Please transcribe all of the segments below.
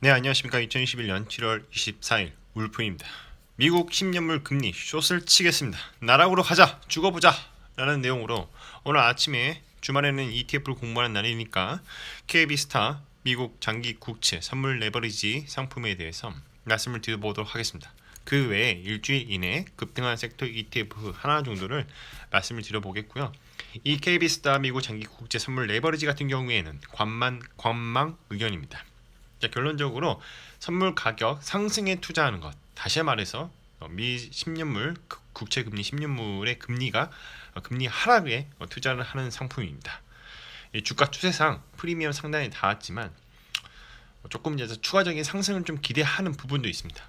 네, 안녕하십니까. 2021년 7월 24일 울프입니다. 미국 10년물 금리 숏을 치겠습니다. 나락으로 가자, 죽어보자 라는 내용으로 오늘 아침에 주말에는 ETF를 공부하는 날이니까 KB스타 미국 장기 국채 선물 레버리지 상품에 대해서 말씀을 드려보도록 하겠습니다. 그 외에 일주일 이내 급등한 섹터 ETF 하나 정도를 말씀을 드려보겠고요. 이 KB스타 미국 장기 국채 선물 레버리지 같은 경우에는 관망 의견입니다. 자, 결론적으로 선물 가격 상승에 투자하는 것. 다시 말해서 미 10년물 국채 금리 10년물의 금리가 금리 하락에 투자를 하는 상품입니다. 이 주가 추세상 프리미엄 상단에 닿았지만 조금 이제 추가적인 상승을 좀 기대하는 부분도 있습니다.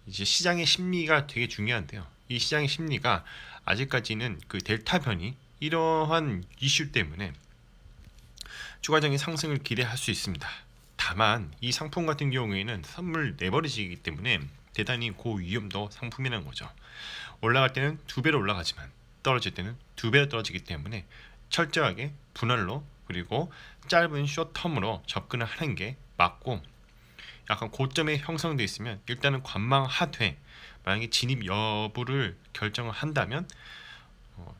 이제 시장의 심리가 되게 중요한데요. 이 시장의 심리가 아직까지는 그 델타 변이 이러한 이슈 때문에 추가적인 상승을 기대할 수 있습니다. 다만 이 상품 같은 경우에는 선물 레버리지이기 때문에 대단히 고위험도 상품이라는 거죠. 올라갈 때는 2배로 올라가지만 떨어질 때는 2배로 떨어지기 때문에 철저하게 분할로 그리고 짧은 숏텀으로 접근을 하는 게 맞고, 약간 고점에 형성되어 있으면 일단은 관망하되 만약에 진입 여부를 결정을 한다면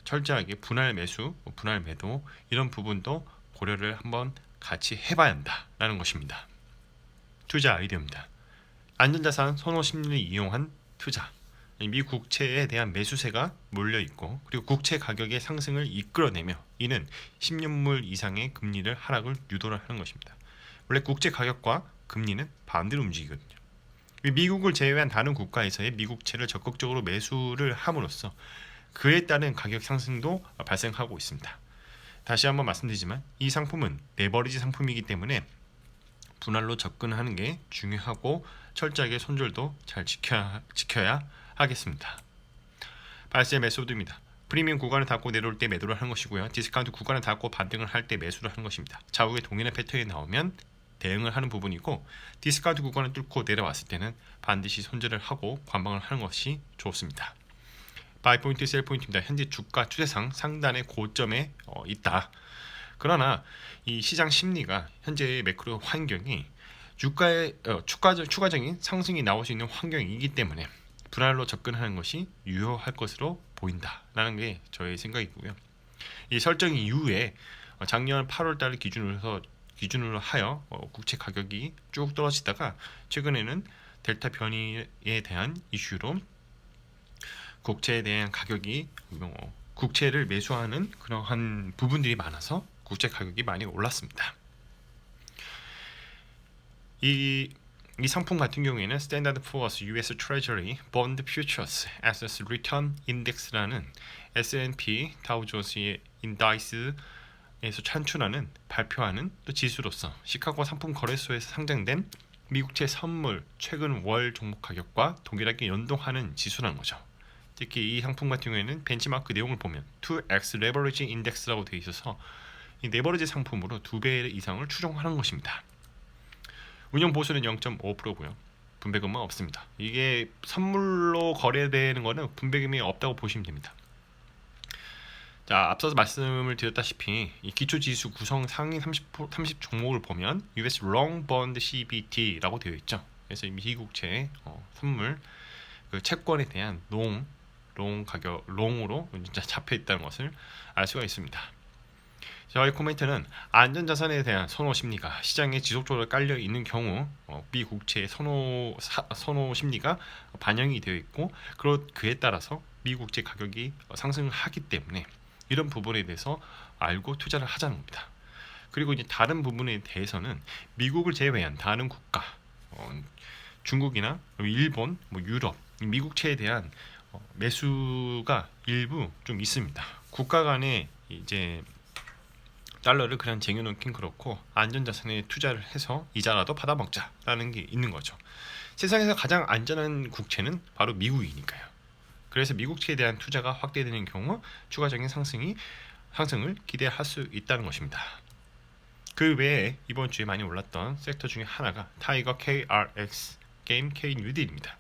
철저하게 분할 매수, 분할 매도 이런 부분도 고려를 한번 같이 해봐야 한다라는 것입니다. 투자 아이디어입니다. 안전자산 선호 심리를 이용한 투자. 미 국채에 대한 매수세가 몰려있고 그리고 국채 가격의 상승을 이끌어내며 이는 10년물 이상의 금리를 하락을 유도를 하는 것입니다. 원래 국채 가격과 금리는 반대로 움직이거든요. 미국을 제외한 다른 국가에서의 미국채를 적극적으로 매수를 함으로써 그에 따른 가격 상승도 발생하고 있습니다. 다시 한번 말씀드리지만 이 상품은 레버리지 상품이기 때문에 분할로 접근하는 게 중요하고 철저하게 손절도 잘 지켜야 하겠습니다. 발세 메소드입니다. 프리미엄 구간을 닫고 내려올 때 매도를 하는 것이고요. 디스카운트 구간을 닫고 반등을 할 때 매수를 하는 것입니다. 좌우의 동일한 패턴이 나오면 대응을 하는 부분이고, 디스카운트 구간을 뚫고 내려왔을 때는 반드시 손절을 하고 관망을 하는 것이 좋습니다. 바이 포인트, 셀 포인트입니다. 현재 주가 추세상 상단의 고점에 있다. 그러나 이 시장 심리가 현재 매크로 환경이 주가의 추가적인 상승이 나올 수 있는 환경이기 때문에 분할로 접근하는 것이 유효할 것으로 보인다라는 게 저의 생각이고요. 이 설정 이후에 작년 8월달 기준으로 하여 국채 가격이 쭉 떨어지다가 최근에는 델타 변이에 대한 이슈로 국채에 대한 가격이 국채를 매수하는 그러한 부분들이 많아서 국채 가격이 많이 올랐습니다. 이 상품 같은 경우에는 스탠다드 포어스 US Treasury Bond Futures Assets Return Index라는 S&P 다우존스의 인다이스에서 발표하는 또 지수로서 시카고 상품 거래소에서 상장된 미국채 선물 최근 월 종목 가격과 동일하게 연동하는 지수라는 거죠. 특히 이 상품 같은 경우에는 벤치마크 내용을 보면 2x 레버리지 인덱스라고 되어 있어서 이 레버리지 상품으로 2배 이상을 추정하는 것입니다. 운영 보수는 0.5%고요. 분배금은 없습니다. 이게 선물로 거래되는 거는 분배금이 없다고 보시면 됩니다. 자, 앞서서 말씀을 드렸다시피 이 기초 지수 구성 상위 30 종목을 보면 US Long Bond CBT라고 되어 있죠. 그래서 미국채 선물 그 채권에 대한 롱 가격 롱으로 진짜 잡혀 있다는 것을 알 수가 있습니다. 저희 코멘트는 안전자산에 대한 선호 심리가 시장에 지속적으로 깔려 있는 경우 미국채의 선호 심리가 반영이 되어 있고 그에 따라서 미국채 가격이 상승을 하기 때문에 이런 부분에 대해서 알고 투자를 하자는 겁니다. 그리고 이제 다른 부분에 대해서는 미국을 제외한 다른 국가, 중국이나 일본, 유럽, 미국채에 대한 매수가 일부 좀 있습니다. 국가 간에 이제 달러를 그냥 쟁여놓긴 그렇고 안전자산에 투자를 해서 이자라도 받아먹자라는 게 있는 거죠. 세상에서 가장 안전한 국채는 바로 미국이니까요. 그래서 미국채에 대한 투자가 확대되는 경우 추가적인 상승을 기대할 수 있다는 것입니다. 그 외에 이번 주에 많이 올랐던 섹터 중에 하나가 타이거 KRX 게임 K 뉴딜입니다.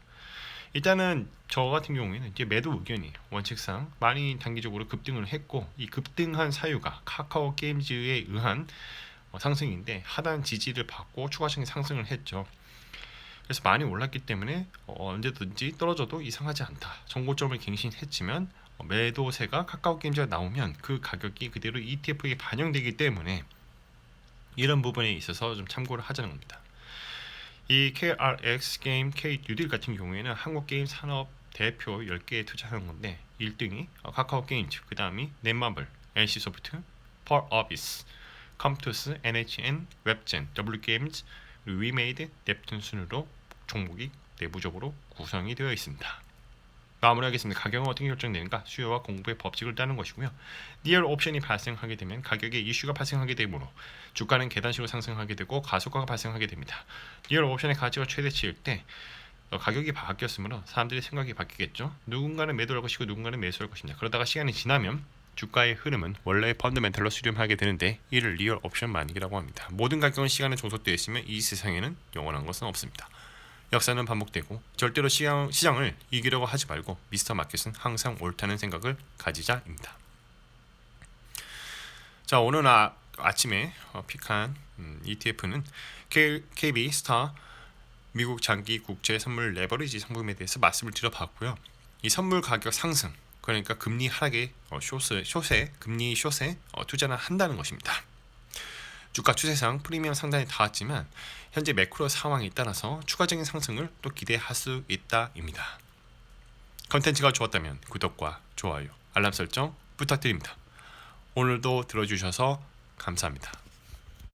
일단은 저 같은 경우에는 이제 매도 의견이 원칙상 많이 단기적으로 급등을 했고 이 급등한 사유가 카카오 게임즈에 의한 상승인데 하단 지지를 받고 추가적인 상승을 했죠. 그래서 많이 올랐기 때문에 언제든지 떨어져도 이상하지 않다. 정고점을 갱신했지만 매도세가 카카오 게임즈가 나오면 그 가격이 그대로 ETF에 반영되기 때문에 이런 부분에 있어서 좀 참고를 하자는 겁니다. 이 KRX 게임 K 뉴딜 같은 경우에는 한국 게임 산업 대표 10개에 투자한 건데 1등이 카카오 게임즈, 그 다음이 넷마블, NC소프트, 펄어비스, 컴투스, NHN, 웹젠, W게임즈, 위메이드, 넵튠 순으로 종목이 내부적으로 구성이 되어 있습니다. 마무리하겠습니다. 가격은 어떻게 결정되는가? 수요와 공급의 법칙을 따는 것이고요. 리얼 옵션이 발생하게 되면 가격에 이슈가 발생하게 되므로 주가는 계단식으로 상승하게 되고 가속화가 발생하게 됩니다. 리얼 옵션의 가치가 최대치일 때 가격이 바뀌었으므로 사람들의 생각이 바뀌겠죠. 누군가는 매도할 것이고 누군가는 매수할 것입니다. 그러다가 시간이 지나면 주가의 흐름은 원래의 펀더멘털로 수렴하게 되는데 이를 리얼 옵션 만기라고 합니다. 모든 가격은 시간에 종속되어 있으면 이 세상에는 영원한 것은 없습니다. 역사는 반복되고 절대로 시장을 이기려고 하지 말고 미스터 마켓은 항상 옳다는 생각을 가지자입니다. 자, 오늘 아침에 픽한 ETF는 KB 스타 미국 장기 국제 선물 레버리지 상품에 대해서 말씀을 드려봤고요. 이 선물 가격 상승, 그러니까 금리 하락의 금리 숏에 투자를 한다는 것입니다. 주가 추세상 프리미엄 상단에 닿았지만 현재 매크로 상황에 따라서 추가적인 상승을 또 기대할 수 있다입니다. 컨텐츠가 좋았다면 구독과 좋아요, 알람 설정 부탁드립니다. 오늘도 들어주셔서 감사합니다.